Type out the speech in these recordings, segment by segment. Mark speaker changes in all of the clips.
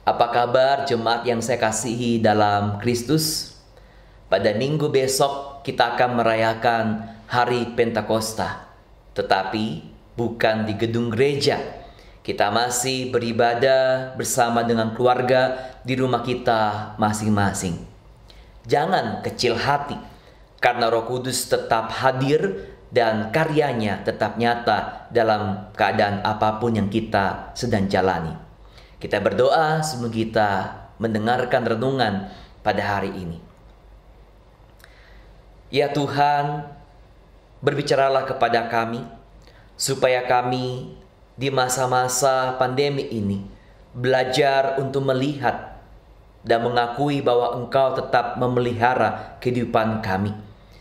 Speaker 1: Apa kabar jemaat yang saya kasihi dalam Kristus? Pada minggu besok kita akan merayakan Hari Pentakosta, tetapi bukan di gedung gereja. Kita masih beribadah bersama dengan keluarga di rumah kita masing-masing. Jangan kecil hati, karena Roh Kudus tetap hadir dan karyanya tetap nyata dalam keadaan apapun yang kita sedang jalani. Kita berdoa sebelum kita mendengarkan renungan pada hari ini. Ya Tuhan, berbicaralah kepada kami, supaya kami di masa-masa pandemi ini belajar untuk melihat dan mengakui bahwa Engkau tetap memelihara kehidupan kami.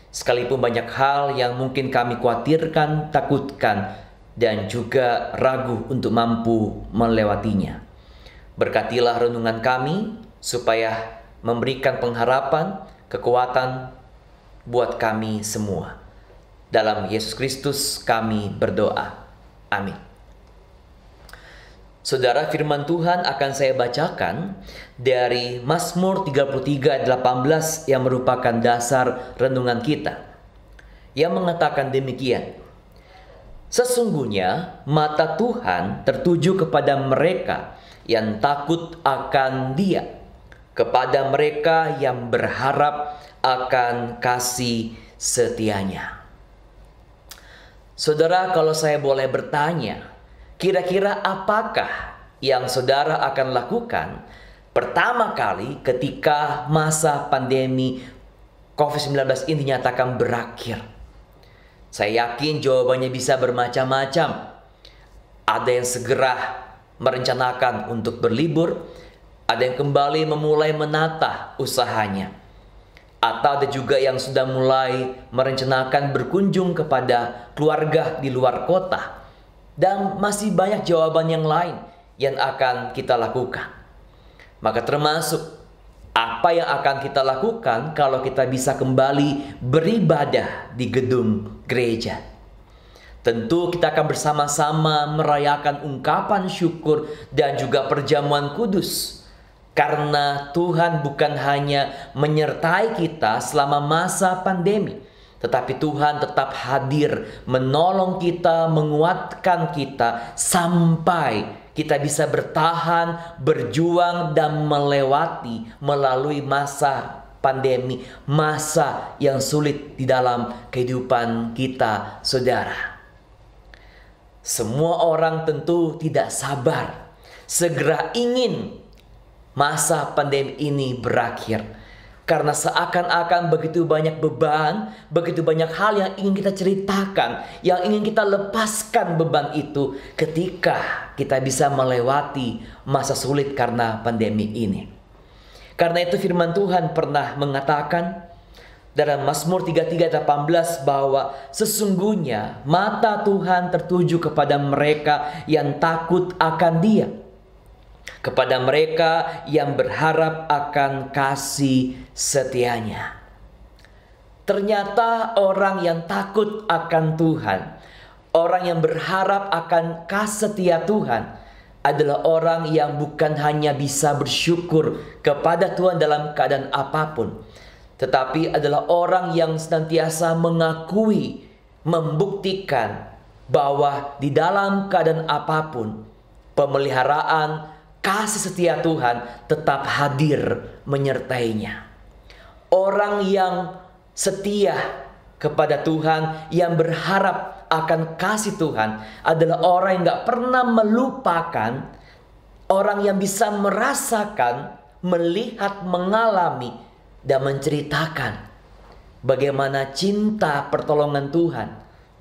Speaker 1: Sekalipun banyak hal yang mungkin kami khawatirkan, takutkan, dan juga ragu untuk mampu melewatinya. Berkatilah renungan kami supaya memberikan pengharapan, kekuatan buat kami semua. Dalam Yesus Kristus kami berdoa. Amin. Saudara, firman Tuhan akan saya bacakan dari Mazmur 33 ayat 18 yang merupakan dasar renungan kita. Yang mengatakan demikian. Sesungguhnya mata Tuhan tertuju kepada mereka yang takut akan Dia, kepada mereka yang berharap akan kasih setianya. Saudara, kalau saya boleh bertanya, kira-kira apakah yang saudara akan lakukan pertama kali ketika masa pandemi COVID-19 ini dinyatakan berakhir? Saya yakin jawabannya bisa bermacam-macam. Ada yang segera merencanakan untuk berlibur, ada yang kembali memulai menata usahanya, atau ada juga yang sudah mulai merencanakan berkunjung kepada keluarga di luar kota, dan masih banyak jawaban yang lain yang akan kita lakukan. Maka termasuk apa yang akan kita lakukan kalau kita bisa kembali beribadah di gedung gereja. Tentu kita akan bersama-sama merayakan ungkapan syukur dan juga perjamuan kudus. Karena Tuhan bukan hanya menyertai kita selama masa pandemi, tetapi Tuhan tetap hadir menolong kita, menguatkan kita sampai kita bisa bertahan, berjuang dan melalui masa pandemi, masa yang sulit di dalam kehidupan kita, saudara. Semua orang tentu tidak sabar, segera ingin masa pandemi ini berakhir. Karena seakan-akan begitu banyak beban, begitu banyak hal yang ingin kita ceritakan, yang ingin kita lepaskan beban itu ketika kita bisa melewati masa sulit karena pandemi ini. Karena itu firman Tuhan pernah mengatakan dalam Mazmur 33 ayat 18 bahwa sesungguhnya mata Tuhan tertuju kepada mereka yang takut akan Dia, kepada mereka yang berharap akan kasih setianya. Ternyata orang yang takut akan Tuhan, orang yang berharap akan kasih setia Tuhan adalah orang yang bukan hanya bisa bersyukur kepada Tuhan dalam keadaan apapun, tetapi adalah orang yang senantiasa mengakui, membuktikan bahwa di dalam keadaan apapun, pemeliharaan kasih setia Tuhan tetap hadir menyertainya. Orang yang setia kepada Tuhan, yang berharap akan kasih Tuhan adalah orang yang gak pernah melupakan, orang yang bisa merasakan, melihat, mengalami, dan menceritakan bagaimana cinta pertolongan Tuhan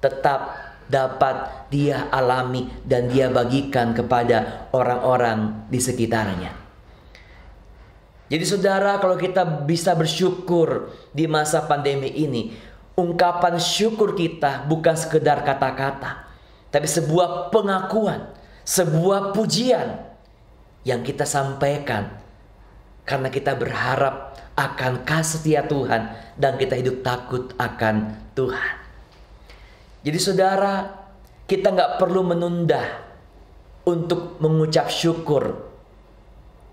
Speaker 1: tetap dapat dia alami dan dia bagikan kepada orang-orang di sekitarnya. Jadi saudara, kalau kita bisa bersyukur di masa pandemi ini, ungkapan syukur kita bukan sekedar kata-kata, tapi sebuah pengakuan, sebuah pujian yang kita sampaikan karena kita berharap akan kasih setia Tuhan dan kita hidup takut akan Tuhan. Jadi saudara, kita gak perlu menunda untuk mengucap syukur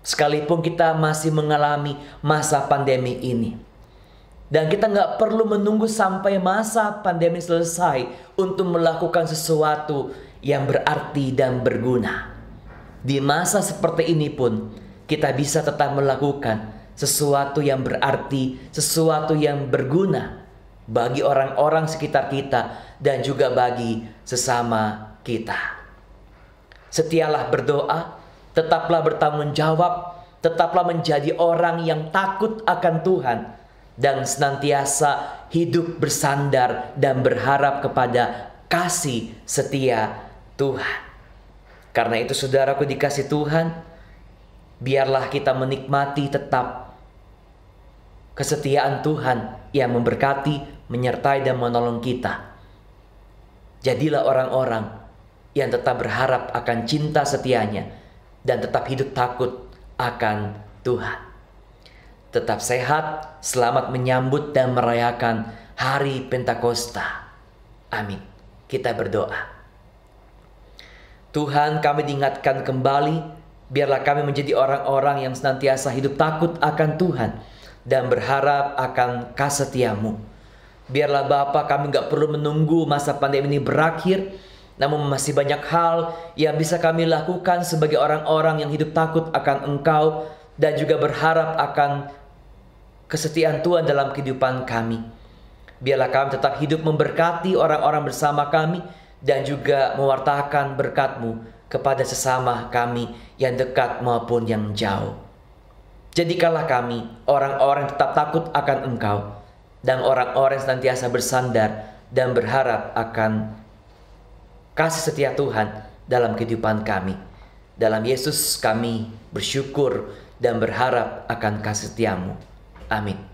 Speaker 1: sekalipun kita masih mengalami masa pandemi ini. Dan kita nggak perlu menunggu sampai masa pandemi selesai untuk melakukan sesuatu yang berarti dan berguna. Di masa seperti ini pun kita bisa tetap melakukan sesuatu yang berarti, sesuatu yang berguna bagi orang-orang sekitar kita dan juga bagi sesama kita. Setialah berdoa, tetaplah bertanggung jawab, tetaplah menjadi orang yang takut akan Tuhan, dan senantiasa hidup bersandar dan berharap kepada kasih setia Tuhan. Karena itu saudaraku dikasih Tuhan, biarlah kita menikmati tetap kesetiaan Tuhan yang memberkati, menyertai dan menolong kita. Jadilah orang-orang yang tetap berharap akan cinta setianya dan tetap hidup takut akan Tuhan. Tetap sehat, selamat menyambut dan merayakan hari Pentakosta. Amin. Kita berdoa. Tuhan, kami diingatkan kembali, biarlah kami menjadi orang-orang yang senantiasa hidup takut akan Tuhan dan berharap akan kasih-Setiamu. Biarlah Bapa, kami gak perlu menunggu masa pandemi ini berakhir, namun masih banyak hal yang bisa kami lakukan sebagai orang-orang yang hidup takut akan Engkau dan juga berharap akan kesetiaan Tuhan dalam kehidupan kami. Biarlah kami tetap hidup memberkati orang-orang bersama kami dan juga mewartakan berkat-Mu kepada sesama kami yang dekat maupun yang jauh. Jadikanlah kami orang-orang yang tetap takut akan Engkau dan orang-orang yang senantiasa bersandar dan berharap akan kasih setia Tuhan dalam kehidupan kami. Dalam Yesus kami bersyukur dan berharap akan kasih setiamu. Amin.